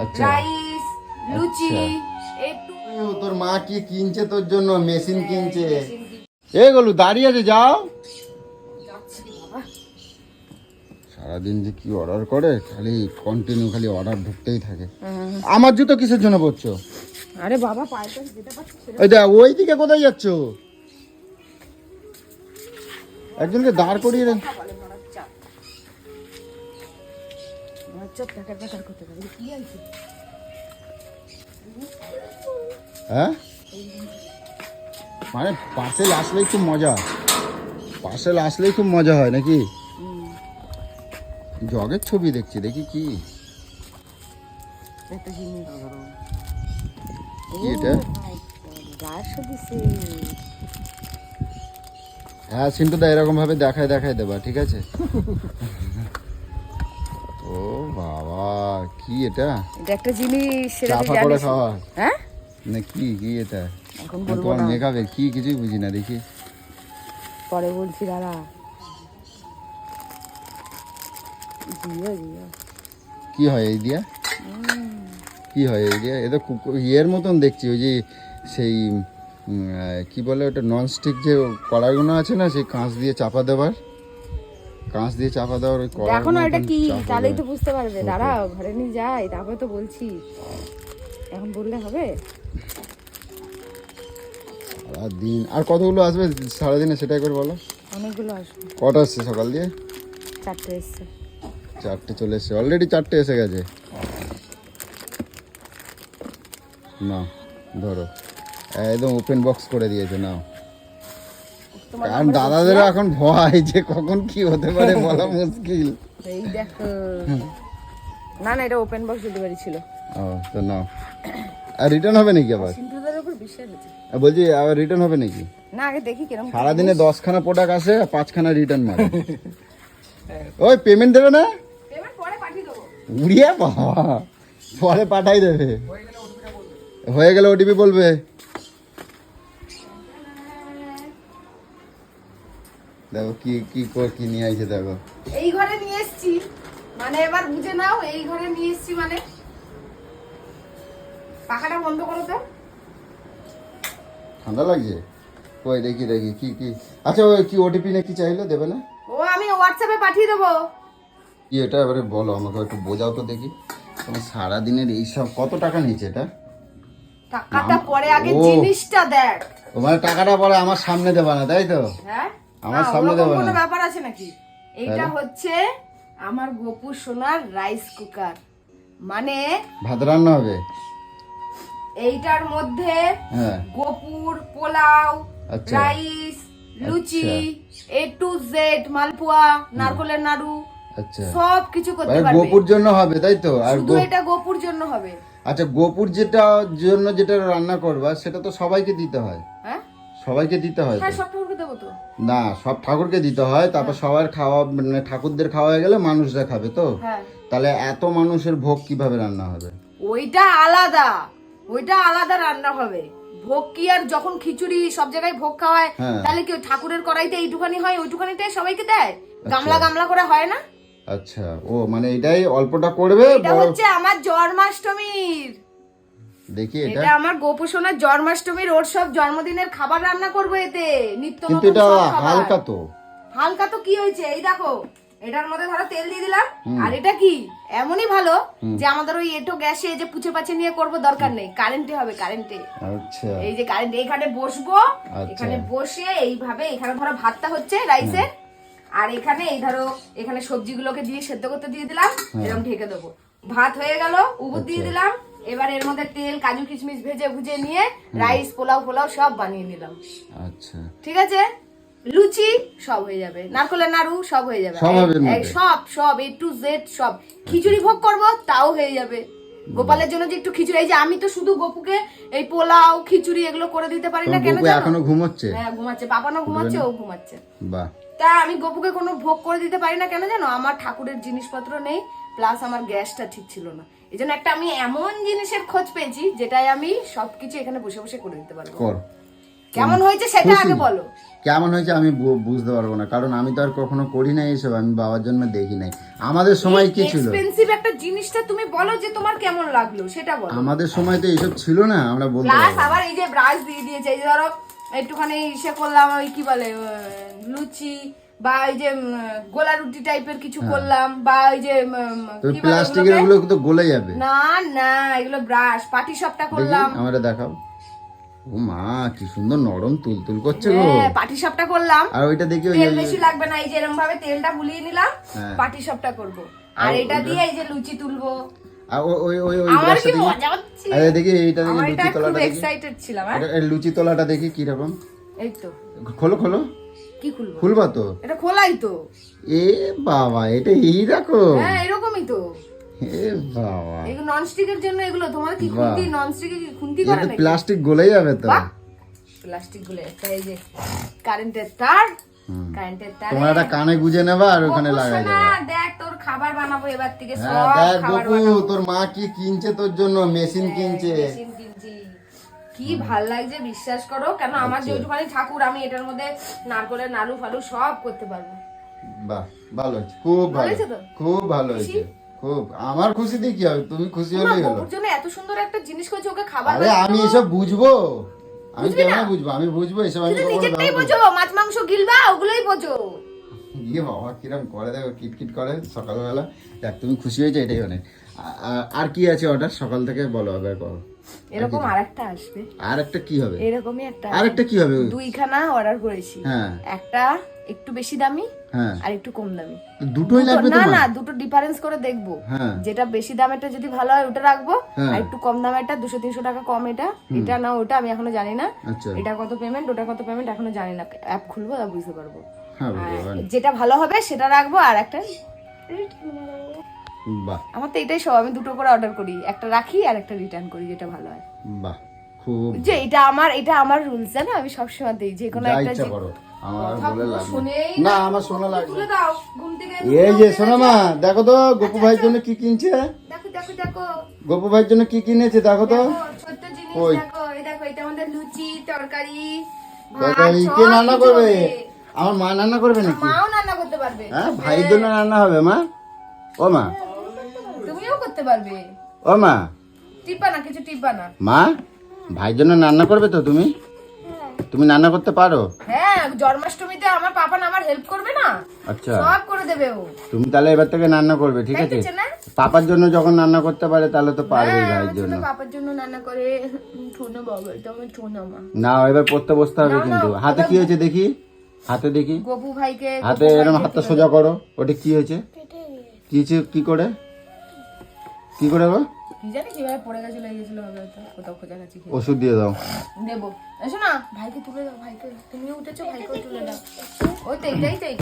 আচ্ছা রাইস, লুচি, একটু তোর মা কি কিনছে তোর জন্য? মেশিন কিনছে। মেশিন এ গলু দাঁড়িয়ে আছে, যাও। যাচ্ছে বাবা। সারাদিন যে কি অর্ডার করে, খালি কন্টিনিউ খালি অর্ডার ঢুকতেই থাকে। আমার জুতো কিসের জন্য পড়ছো? আরে বাবা পায়েটা যেতে পারছিস সেটা ওই দেখ ওইদিকে কোথায় যাচ্ছ? একজনকে দাঁড় করিয়ে দেন। কথা বলে মরার চাপ। মরার চাপ টাকার করতে পারে কি আছে? হ্যাঁ, মানে পার্সেল আসলেই খুব মজা। পার্সেল আসলেই খুব মজা হয় নাকি? জগের ছবি দেখছি, দেখি কি একটা জিনিস কি এটা? গাছও দিছে। হ্যাঁ সিন্টুদা, এরকম ভাবে দেখায় দেবা, ঠিক আছে? ও বাবা, কি এটা? এটা একটা জিনিস সেটা তুই চাপা করে জানিস? খাওয়া হ্যাঁ না কি? কি এটা? এখন বলবো তোমার না, মেকআপে কি কিছুই বুঝি না, দেখি। পরে বলছি দাঁড়া। দিও দিও কি হয় এই দিয়া? কি হয় এই দিয়া? এ তো ইয়ের মতন দেখছি, ওই যে সেই কি বলে ওটা, ননস্টিক যে কড়াইগুলো আছে না, সেই কাঁচ দিয়ে চাপা দেওয়ার ওই কড়াই। দেখো না এটা কি, তাহলেই তো বুঝতে পারবে। দাঁড়াও ঘরে নিয়ে যাই তারপরে তো বলছি। এখন বললে হবে? সারাদিন আর কতগুলো আসবে সারাদিনে, সেটাই করে বলো। অনেকগুলো আসবে। কটা আসছে সকাল দিয়ে? 4টে এসছে। 4টে চলে এসছে, অলরেডি 4টে এসে গেছে। না ধরো, একদম ওপেন বক্স করে দিয়েছে। নাও, কারণ দাদাদেরও এখন ভয় যে কখন কি হতে পারে বলা মুশকিল। এই দেখো, না না এটা ওপেন বক্স ডেলিভারি ছিল। ও তো নাও। আর রিটার্ন হবে নাকি আবার? সিন্ধুদের উপর বিশ্বাস আছে বলছি আবার রিটার্ন হবে নাকি? না, আগে দেখি কিরকম। সারাদিনে 10খানা প্রোডাক্ট আসে, 5খানা রিটার্ন মারে। ওই পেমেন্ট দেবে না? পেমেন্ট পরে পাঠিয়ে দেবো। উড়িয়ে বাবা, পরে পাঠাই দেবে। হয়ে গেলে ওটিপি বলবে। দেখো কি কি কি নিয়ে আইছে, দেখো। এই ঘরে নিয়ে এসেছি, মানে এবার বুঝে নাও, এই ঘরে নিয়ে এসেছি মানে। পাখাটা বন্ধ করো তো। ঠান্ডা লাগছে? কই দেখি কি কি। আচ্ছা ওই কি ওটিপি নাকি চাইলো, দেবে না? ও আমি হোয়াটসঅ্যাপে পাঠিয়ে দেবো। কি এটা এবারে বলো আমাকে, একটু বোঝাও তো দেখি। তোমার সারাদিনের এইসব কত টাকা নিয়েছে এটা? টাকাটা পরে, আগে ও। জিনিসটা দেখ। ও মানে টাকাটা পরে আমার সামনে দেবা না, তাই তো? হ্যাঁ, আমার না, সামনে ওরকম দেবে না। কোনো ব্যাপার আছে নাকি? এইটা তাহলে? হচ্ছে আমার গোপু সোনার রাইস কুকার, মানে ভাত রান্না হবে? এইটার মধ্যে হ্যাঁ। গোপুর পোলাও, আচ্ছা। Rice, luchi, A to Z, মালপোয়া, নারকলের নাড়ু, আচ্ছা, সব কিছু করতে মানে পারবে। গোপুর জন্য হবে, তাই তো? আর শুধু এটা গোপুর জন্য হবে। আচ্ছা, গোপুর যেটা রান্না করবা সেটা তো সবাইকে দিতে হয়। হ্যাঁ সবাইকে দিতে হয় তো? হ্যাঁ, সব ঠাকুরকে দেবো তো। না, সব ঠাকুরকে দিতে হয়, তারপর সবার খাওয়া, মানে ঠাকুরদের খাওয়া হয়ে গেলে মানুষরা খাবে তো। হ্যাঁ, তাহলে এত মানুষের ভোগ কিভাবে রান্না হবে? ওইটা আলাদা, ওইটা আলাদা রান্না হবে। ভোগ কি আর যখন খিচুড়ি সব জায়গায় ভোগ খাওয়ায়, হ্যাঁ। তাহলে কি ওই ঠাকুরের কড়াইতে এইটুখানি হয়, ওইটুখানিতে সবাইকে দেয়? গামলা গামলা করে হয় না? আচ্ছা, ও মানে এটাই অল্পটা করবে। এটা হচ্ছে আমার জন্মাষ্টমীর, দেখি এটা। এটা আমার গোপু সোনার জন্মাষ্টমীর, ওর সব জন্মদিনের খাবার রান্না করবো এতে, নিত্য কিন্তু নতুন এটা সব খাবার। হালকা তো। হালকা তো কি হয়েছে, এই দেখো এটার মধ্যে ধরো তেল দিয়ে দিলাম। আর এটা কি এমনই ভালো যে আমাদের ওই এটো গ্যাসে যে পুছে পাছে নিয়ে করব দরকার নেই, কারেন্টে হবে, কারেন্টে। আচ্ছা এই যে কারেন্ট, এখানে বসবো, এখানে বসে এইভাবে, এখানে ধরো ভাতটা হচ্ছে রাইসের, আর এখানে এই ধরো এখানে সবজিগুলোকে দিয়ে সেদ্ধ করতে দিয়ে দিলাম, এরকম ঢেকে দেবো। ভাত হয়ে গেল, উবুর দিয়ে দিলাম। এবার এর মধ্যে তেল কাজু কিশমিশ ভেজে ভুজে নিয়ে রাইস পোলাও সব বানিয়ে নিলাম। আচ্ছা, ঠিক আছে, লুচি সব হয়ে যাবে, নারকলের নাড়ু সব হয়ে যাবে, সব হবে এর মধ্যে? সব সব A to Z সব। খিচুড়ি ভোগ করব তাও হয়ে যাবে। গোপালের জন্য যে একটু খিচুড়ি, এই যে আমি তো শুধু গোপুকে এই পোলাও খিচুড়ি এগুলো করে দিতে পারি না, কেন গোপু জানো? এখনো ঘুমোচ্ছে? হ্যাঁ ঘুমাচ্ছে, বাবানও ঘুমাচ্ছে, ও ঘুমাচ্ছে। বাহ। তা আমি গোপুকে কোনো ভোগ করে দিতে পারি না, কেন জানো? আমার ঠাকুরের জিনিসপত্র নেই, প্লাস আমার গ্যাসটা ঠিক ছিল না। এই জন্য একটা আমি এমন জিনিসের খোঁজ পেয়েছি যেটাই আমি সবকিছু এখানে বসে বসে করে দিতে পারবো। কর। কেমন হয়েছে সেটা আগে বলো। কেমন হয়েছে আমি বুঝতে পারবো না, কারণ আমি তো আর কখনো করি নাই এইসব, আমি বাবার জন্য দেখি নাই। আমাদের সময় কি ছিল? এক্সপেন্সিভ একটা জিনিসটা তুমি বলো যে তোমার কেমন লাগলো সেটা বলো। আমাদের সময় তো এইসব ছিল না, আমরা বলতে প্লাস পারবো। আবার এই যে ব্রাশ দিয়ে দিয়েছে, এই যে ধরো একটুখানি ইসে করলাম, ওই কি বলে লুচি বা এই যে গোলা রুটি টাইপের কিছু করলাম, বা ওই যে কি বলে প্লাস্টিকের ওগুলোকে? ওগুলো তো গলে যাবে। না না, এগুলো ব্রাশ পাটি সবটা করলাম। দেখি আমারে দেখাও। ও মা কি সুন্দর নরম তুলতুল করছে গো। হ্যাঁ পাটি সবটা করলাম। আর ওইটা দেখি ওই তেল বেশি লাগবে না, এই যে এরকম ভাবে তেলটা বুলিয়ে নিলাম, হ্যাঁ। পাটি সবটা করব। আর এটা দিয়ে এই যে লুচি তুলবো। আর ওই ওই ওই আমার ব্রাশটা কি দেখি। মজা হচ্ছে। আরে দেখি এইটা দেখি, আমার লুচি এটা খুব তলাটা দেখি। এক্সাইটেড ছিলাম। এই লুচি তলাটা দেখি কি রকম। এই তো খোলো খোলো। কি খুলবো? খুলবা তো? এটা খোলাই তো। এ বাবা, এটা এই দেখো। হ্যাঁ এরকমই তো। এ বাবা, এগুলো ননস্টিকের জন্য, এগুলো তোমার কি বাহ। খুন্তি, ননস্টিকে কি খুন্তি এটা করে নাকি? প্লাস্টিক গলে যাবে তো। বাহ, প্লাস্টিক গুলো একটা এই যে কারেন্টের তার, কারেন্টের তার। তোমার একটা কানে গুজে নেবা আর ওখানে লাগাই দেবা। দেখ তোর খাবার বানাবো এবার থেকে, সব হ্যাঁ দেখ খাবার গপু, বানাবো। তোর মা কি কিনছে তোর জন্য, মেশিন কিনছে। মেশিন কিনছি। কি ভাল লাগছে বিশ্বাস করো, কেন আমার আচ্ছা। যেটুখানি ঠাকুর, আমি এটার মধ্যে নারকলের নাড়ু ফালু সব করতে পারবো। বাহ, ভালো হয়েছে, খুব ভালো, হয়েছে তো? খুব ভালো হয়েছে, খুব। আমার খুশিতে কি হবে, তুমি খুশি তোমার হলেই হলো। বউর জন্য এত সুন্দর একটা জিনিস করেছে, ওকে খাবার আরে আমি এসব বুঝবো, আমি কেন বুঝবো, আমি বুঝবো এসব, আমি শুধু কখনো নিজেরটাই ভাববো না। বোঝো, মাছ মাংস গিলবা ওগুলোই বোঝো। ইয়ে বাবা কিরম করে দেখো, কিটকিট করে সকালবেলা। দেখ তুমি খুশি হয়েছে, এটাই অনেক। আর কি আছে অর্ডার সকাল থেকে, বলো আবার করো। এরকম আরেকটা আসবে, আর একটা কি হবে, এরকমই একটা আর একটা কি হবে? দুইখানা অর্ডার করেছি। হ্যাঁ একটা একটু বেশি দামি হ্যাঁ, আর একটু কম দামি। দুটোই লাগবে না তোমার? না, দুটো ডিফারেন্স করে দেখবো। হ্যাঁ যেটা বেশি দামেরটা যদি ভালো হয় ওটা রাখবো, হ্যাঁ। আর একটু কম দামেরটা 200-300 টাকা কম, এটা না ওটা আমি এখনো জানি না। আচ্ছা, এটা কত পেমেন্ট, ওটা কত পেমেন্ট এখনো জানি না। অ্যাপ খুলবো তা বুঝতে পারবো। হ্যাঁ আর ভগবান। যেটা ভালো হবে সেটা রাখবো, আর একটা বাহ আমার তো এটাই সব, আমি দুটো করে অর্ডার করি, একটা রাখি আর একটা রিটার্ন করি, যেটা ভালো হয়। বাহ, খুব যে এটা আমার রুলস, জানো আমি সবসময় দিই যে কোনো যা একটা ইচ্ছা করো, আমার আর কথা বলে লাভ শুনেই নেই। না আমার শোনা লাগবে তুলে দাও ঘুম থেকে। এই যে শোনো মা, দেখো তো গপু ভাইয়ের জন্য কি কিনছে। দেখো দেখো দেখো গপু ভাইয়ের জন্য কি কিনেছে দেখো তো। দেখো, ছোট্ট জিনিস ওই। দেখো, এই দেখো এটা আমাদের লুচি তরকারি ভাত, তরকারি সব কে রান্না কিছু করবে? হবে। আমার মা রান্না করবে নাকি? মাও রান্না করতে পারবে। হ্যাঁ ভাইয়ের জন্য রান্না হবে মা। ও মা, তুমিও করতে পারবে। ও মা, টিপা না, কিছু টিপা না। মা ভাইয়ের জন্য রান্না করবে তো তুমি? তুমি রান্না করতে পারো? হ্যাঁ জন্মাষ্টমীতে আমার পাপা না আমার হেল্প করবে না, আচ্ছা, সব করে দেবে ও। তুমি তাহলে এবার থেকে রান্না করবে, ঠিক আছে? দেখতেছে না? পাপার জন্য যখন রান্না করতে পারে তাহলে তো পারবে হ্যাঁ, ভাইয়ের আমার জন্য। ছোট পাপার জন্য রান্না করে। ছোনো বাবা, এটা আমার ছোনো মা। না এবার পড়তে বসতে হবে কিন্তু। হাতে কি হয়েছে দেখি, হাতে দেখি, গপু ভাইকে হাতে এরকম হাতটা সোজা করো। ওটা কি হয়েছে, কি হয়েছে, কি করে, কি করে গো? কি জানি কিভাবে পড়ে গেছিল, গেছিল হবে হয়তো, কোথাও খোঁজাখাচি খেয়ে। ওষুধ দিয়ে দাও। দেবো, এসো না ভাইকে তুলে দাও, ভাইকে তুমিও উঠেছো, ভাইকেও তুলে দাও। ওই তো এইটাই তো